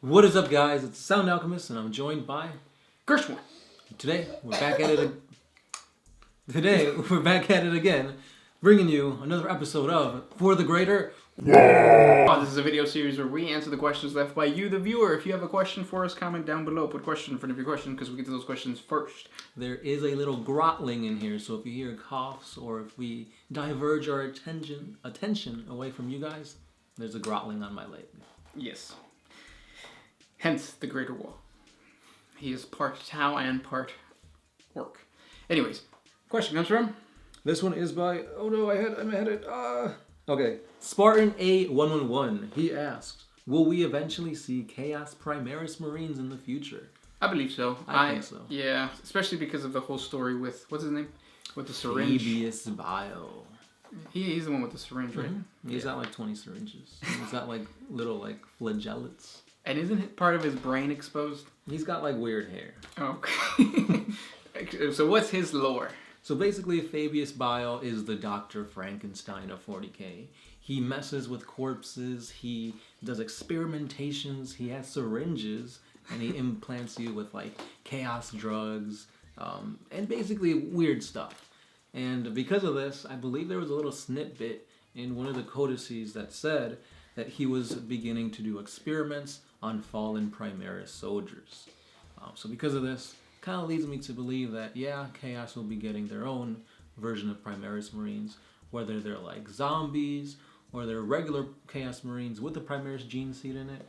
What is up, guys? It's Sound Alchemist, and I'm joined by Gershwin. Today we're back at it. Today we're back at it again, bringing you another episode of For the Greater. This is a video series where we answer the questions left by you, the viewer. If you have a question for us, comment down below. Put question in front of your question because we get to those questions first. There is a little grottling in here, so if you hear coughs or if we diverge our attention away from you guys, there's a grottling on my leg. Yes. Hence the Greater Wall. He is part Tau and part Orc. Anyways, question comes from. This one is by. Oh no, I had it. Okay, Spartan A111. He asks, "Will we eventually see Chaos Primaris Marines in the future?" I believe so. I think so. Yeah, especially because of the whole story with what's his name, with the syringe. Fabius Bio. He's the one with the syringe, right? Mm-hmm. He's got like 20 syringes. He's got like little like flagellates. And isn't it part of his brain exposed? He's got like weird hair. Okay. So what's his lore? So basically, Fabius Bio is the Dr. Frankenstein of 40k. He messes with corpses, he does experimentations, he has syringes, and he implants you with like chaos drugs, and basically weird stuff. And because of this, I believe there was a little snippet in one of the codices that said that he was beginning to do experiments on fallen Primaris soldiers. So because of this, kind of leads me to believe that, yeah, Chaos will be getting their own version of Primaris Marines, whether they're like zombies or they're regular Chaos Marines with the Primaris gene seed in it.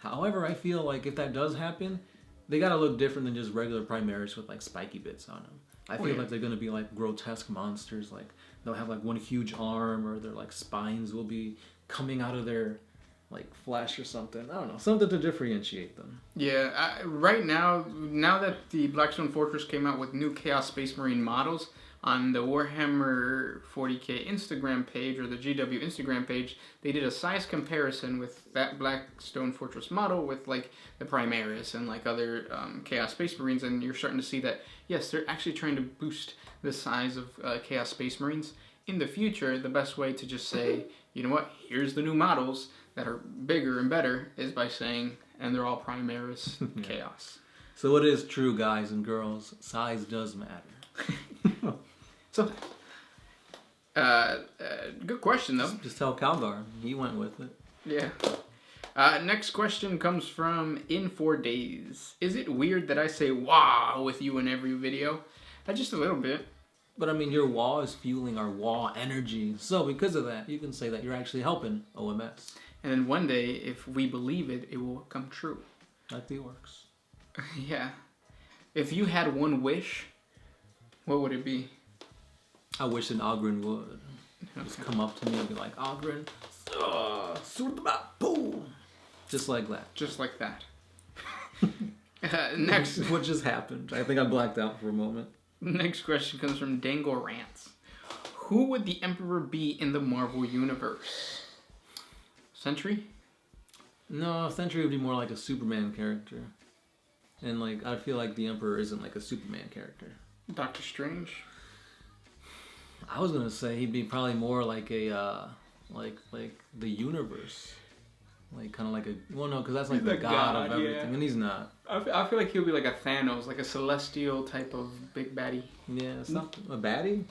However, I feel like if that does happen, they gotta look different than just regular Primaris with like spiky bits on them. I feel like they're gonna be like grotesque monsters, like they'll have like one huge arm, or their like spines will be coming out of their like flesh or something. I don't know, something to differentiate them. Yeah, right now that the Blackstone Fortress came out with new Chaos Space Marine models on the Warhammer 40k Instagram page, or the GW Instagram page, they did a size comparison with that Blackstone Fortress model with like the Primaris and like other Chaos Space Marines, and you're starting to see that yes, they're actually trying to boost the size of Chaos Space Marines. In the future, the best way to just say, you know what, here's the new models that are bigger and better is by saying, and they're all Primaris Chaos. So it is true, guys and girls, size does matter. So, good question though. Just tell Calgar, he went with it. Yeah. Next question comes from In 4 Days. Is it weird that I say "wow" with you in every video? Just a little bit. But I mean, your wall is fueling our wall energy. So because of that, you can say that you're actually helping OMS. And then one day, if we believe it, it will come true. Like the orcs. Yeah. If you had one wish, what would it be? I wish an Ogren would. Just come up to me and be like, Ogren, boom. Just like that. Just like that. Next. What just happened? I think I blacked out for a moment. Next question comes from Dango Rants. Who would the Emperor be in the Marvel Universe? Sentry? No, Sentry would be more like a Superman character. And like, I feel like the Emperor isn't like a Superman character. Doctor Strange? I was gonna say he'd be probably more like a, like the universe. Like, kind of like a... Well, no, because that's like the god of everything, yeah. And he's not. I feel like he'll be like a Thanos, like a celestial type of big baddie. Yeah, it's not a baddie?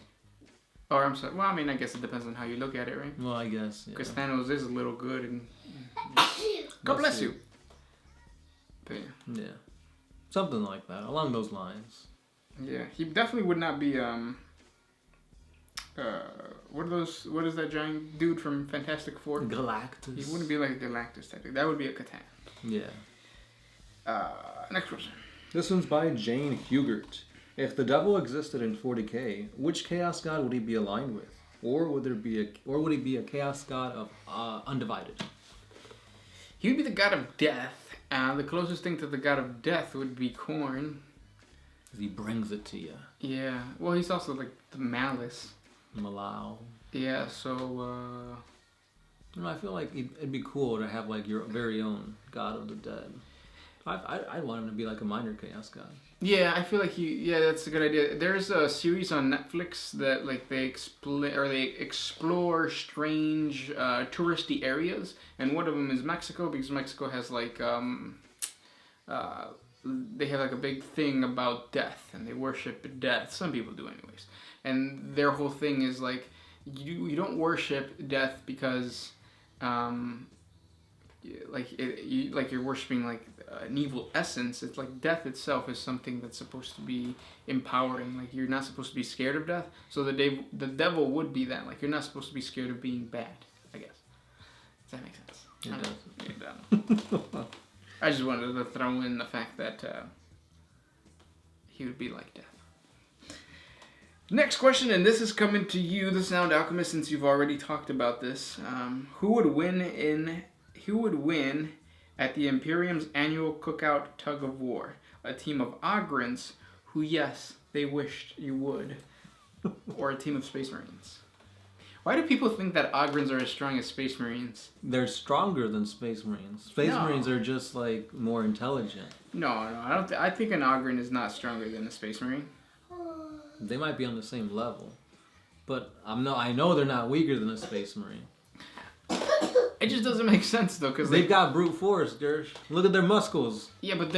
Or I'm sorry. Well, I mean, I guess it depends on how you look at it, right? Well, I guess, yeah. Because Thanos is a little good and... God bless you. But yeah. Yeah. Something like that, along those lines. Yeah, he definitely would not be, what is that giant dude from Fantastic Four? Galactus. He wouldn't be like a Galactus type. That would be a Catan. Yeah. Next question. This one's by Jane Hugert. If the devil existed in 40k, which chaos god would he be aligned with? Or would he be a chaos god of Undivided? He would be the god of death. The closest thing to the god of death would be Khorne. He brings it to you. Yeah. Well, he's also like the malice. Malau. Yeah, so, I feel like it'd be cool to have like your very own god of the dead. I want him to be like a minor chaos god. Yeah, I feel like that's a good idea. There's a series on Netflix that like they explore strange touristy areas, and one of them is Mexico because Mexico has like they have like a big thing about death and they worship death. Some people do anyways. And their whole thing is like you don't worship death because you're worshiping like an evil essence. It's like death itself is something that's supposed to be empowering. Like you're not supposed to be scared of death. So the devil would be that. Like you're not supposed to be scared of being bad, I guess. Does that make sense? It does. I just wanted to throw in the fact that he would be like death. Next question, and this is coming to you, the Sound Alchemist, since you've already talked about this. Who would win at the Imperium's annual cookout tug of war? A team of Ogrins, who, yes, they wished you would, or a team of Space Marines? Why do people think that Ogrins are as strong as Space Marines? They're stronger than Space Marines. Space Marines are just like more intelligent. No, I don't. I think an Ogrin is not stronger than a Space Marine. They might be on the same level, but I know they're not weaker than a Space Marine. It just doesn't make sense though, because they've got brute force. Look at their muscles. Yeah, but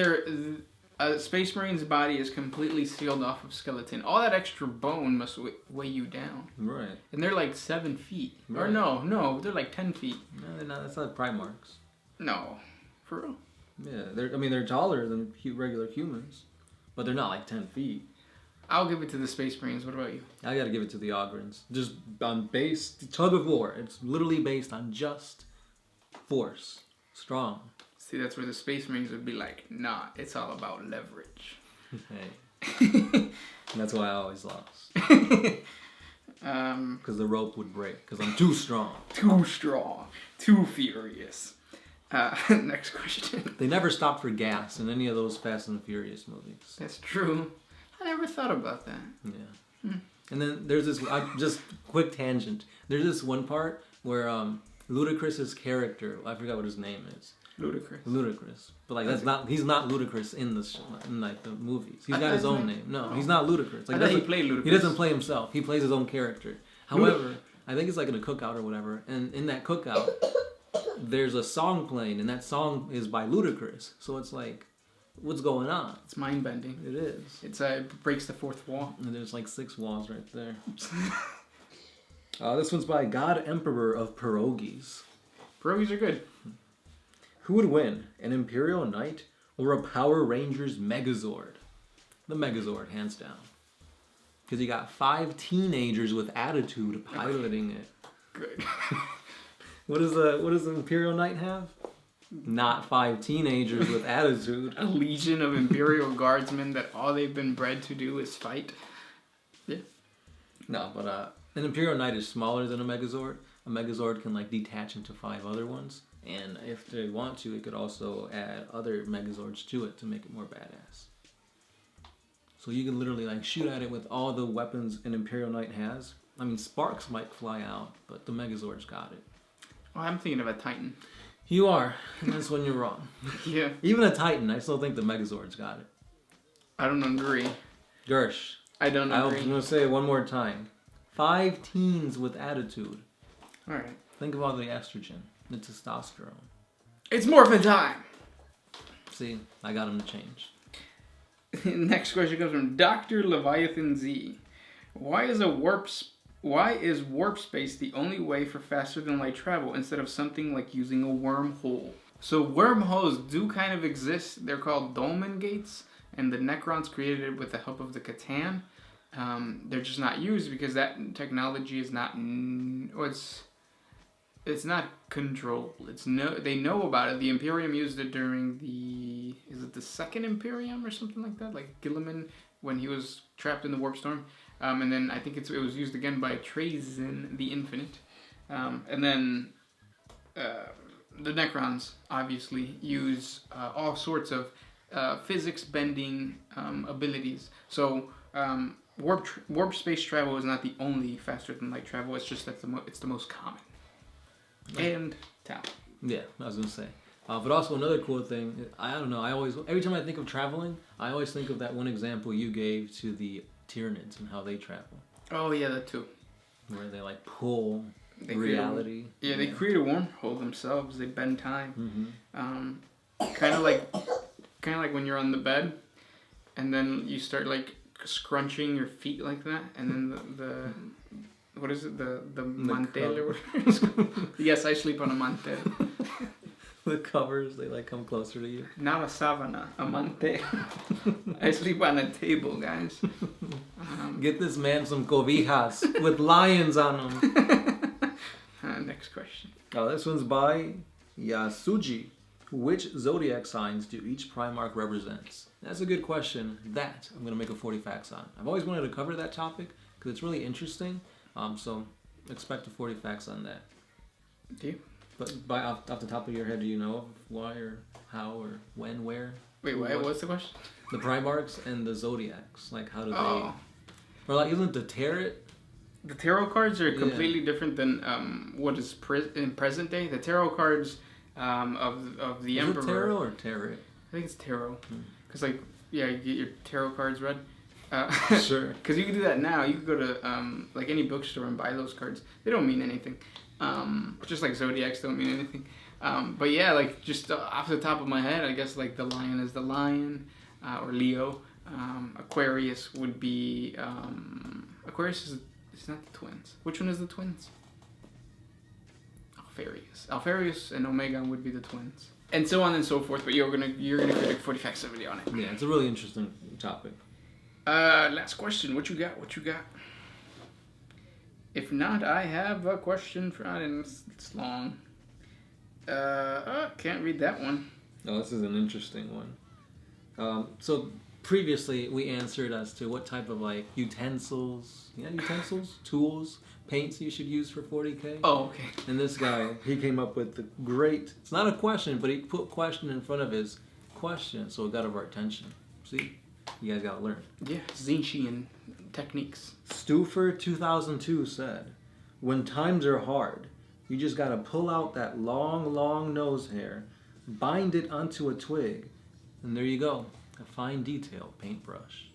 a Space Marine's body is completely sealed off of skeleton. All that extra bone must weigh you down. Right. And they're like 7 feet. Right. Or no, they're like 10 feet. No, they're not. That's not Primarchs. No, for real. Yeah, they're taller than regular humans, but they're not like 10 feet. I'll give it to the Space Marines. What about you? I gotta give it to the Ogrins. Just on base, tug of war. It's literally based on just force. Strong. See, that's where the Space Marines would be like, nah, it's all about leverage. Hey. That's why I always lost. Because the rope would break. Because I'm too strong. Too strong. Too furious. Next question. They never stopped for gas in any of those Fast and Furious movies. That's true. I never thought about that. Yeah. And then there's this, just quick tangent. There's this one part where Ludacris's character, I forgot what his name is. Ludacris. But like he's not Ludacris in the movies. He's got his own name. No, he's not Ludacris. Like, he played Ludacris. He doesn't play himself. He plays his own character. However, I think it's like in a cookout or whatever, and in that cookout there's a song playing, and that song is by Ludacris. So it's like, what's going on? It's mind bending. It is. It breaks the fourth wall. And there's like 6 walls right there. This one's by God Emperor of Pierogies. Pierogies are good. Who would win, an Imperial Knight or a Power Rangers Megazord? The Megazord, hands down. Because you got 5 teenagers with attitude piloting it. Good. What does the Imperial Knight have? Not 5 teenagers with attitude. A legion of Imperial guardsmen that all they've been bred to do is fight. Yeah. No, but an Imperial Knight is smaller than a Megazord. A Megazord can like detach into 5 other ones. And if they want to, it could also add other Megazords to it to make it more badass. So you can literally like shoot at it with all the weapons an Imperial Knight has. I mean, sparks might fly out, but the Megazord's got it. Oh, I'm thinking of a Titan. You are, and that's when you're wrong. Yeah. Even a Titan, I still think the Megazord's got it. I don't agree. Gersh. I don't agree. I'm going to say it one more time. 5 teens with attitude. Alright. Think of all the estrogen, the testosterone. It's morphin' time! See, I got him to change. Next question comes from Dr. Leviathan Z. Why is warp space the only way for faster than light travel instead of something like using a wormhole? So wormholes do kind of exist. They're called dolmen gates, and the Necrons created it with the help of the Catan. They're just not used because that technology is not. It's not controlled. They know about it. The Imperium used it during the second Imperium or something like that, like Gilliman when he was trapped in the warp storm. And then I think it was used again by Trazyn the Infinite. And then the Necrons obviously use all sorts of physics-bending abilities. So warp space travel is not the only faster-than-light travel. It's just that it's the most common. And talent. Yeah, I was going to say. But also another cool thing, I don't know, every time I think of traveling, I always think of that one example you gave to the Tyranids and how they travel. Oh yeah, that too. Where they like pull They reality. They create a wormhole themselves. They bend time. Mm-hmm. Kind of like when you're on the bed, and then you start like scrunching your feet like that, and then the what is it, the mantel or whatever. Yes, I sleep on a mantel. The covers, they like come closer to you. Not a savana, a mantel. I sleep on a table, guys. Get this man some cobijas with lions on them. Next question. Oh, this one's by Yasuji. Which zodiac signs do each Primarch represents? That's a good question. That I'm going to make a 40 facts on. I've always wanted to cover that topic because it's really interesting. So expect a 40 facts on that. Do you? But off the top of your head, do you know why or how or when, where? Wait, what's the question? The Primarchs and the zodiacs. Like, how do Oh. they... Or like, isn't the tarot... The tarot cards are completely different than what is in present day. The tarot cards of the Emperor. Is it tarot or tarot? I think it's tarot. Because you get your tarot cards read. Sure. Because you can do that now. You could go to like any bookstore and buy those cards. They don't mean anything. Just like zodiacs don't mean anything. But yeah, like just off the top of my head, I guess like the lion is the lion, or Leo. Aquarius would be Aquarius is not the twins. Which one is the twins? Alpharius and Omega would be the twins, and so on and so forth. But you're gonna create a 40 facts video on it. Yeah, it's a really interesting topic. Last question. What you got? If not, I have a question for. It's long. Can't read that one. Oh, this is an interesting one. So previously we answered as to what type of like utensils, tools, paints you should use for 40k. Oh, okay. And this guy, he came up with the great, it's not a question, but he put question in front of his question, so it got our attention. See? You guys gotta learn. Yeah, Zinchian techniques. Stufer 2002 said, when times are hard, you just gotta pull out that long nose hair, bind it onto a twig, and there you go. A fine detail paintbrush.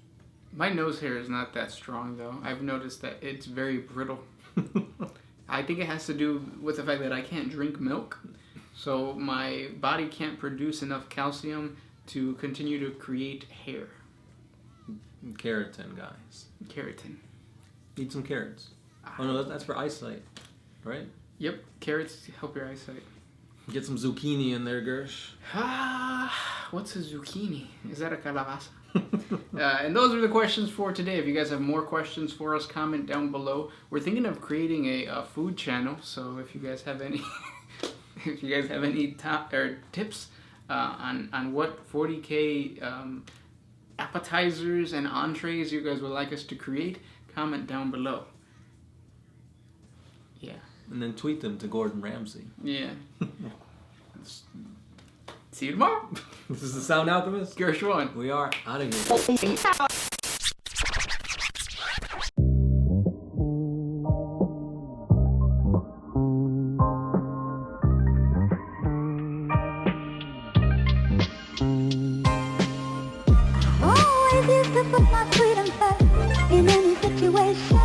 My nose hair is not that strong, though. I've noticed that it's very brittle. I think it has to do with the fact that I can't drink milk, so my body can't produce enough calcium to continue to create hair. Keratin, guys. Keratin. Eat some carrots. Oh no, that's for eyesight, right? Yep, carrots help your eyesight. Get some zucchini in there, Gersh. What's a zucchini? Is that a calabaza? And those are the questions for today. If you guys have more questions for us, comment down below. We're thinking of creating a food channel, so if you guys have any, tips on what 40k appetizers and entrees you guys would like us to create, comment down below. Yeah. And then tweet them to Gordon Ramsay. Yeah. See you tomorrow. This is the Sound Alchemist. Gershwin. We are out of here. Always used to put my freedom first in any situation.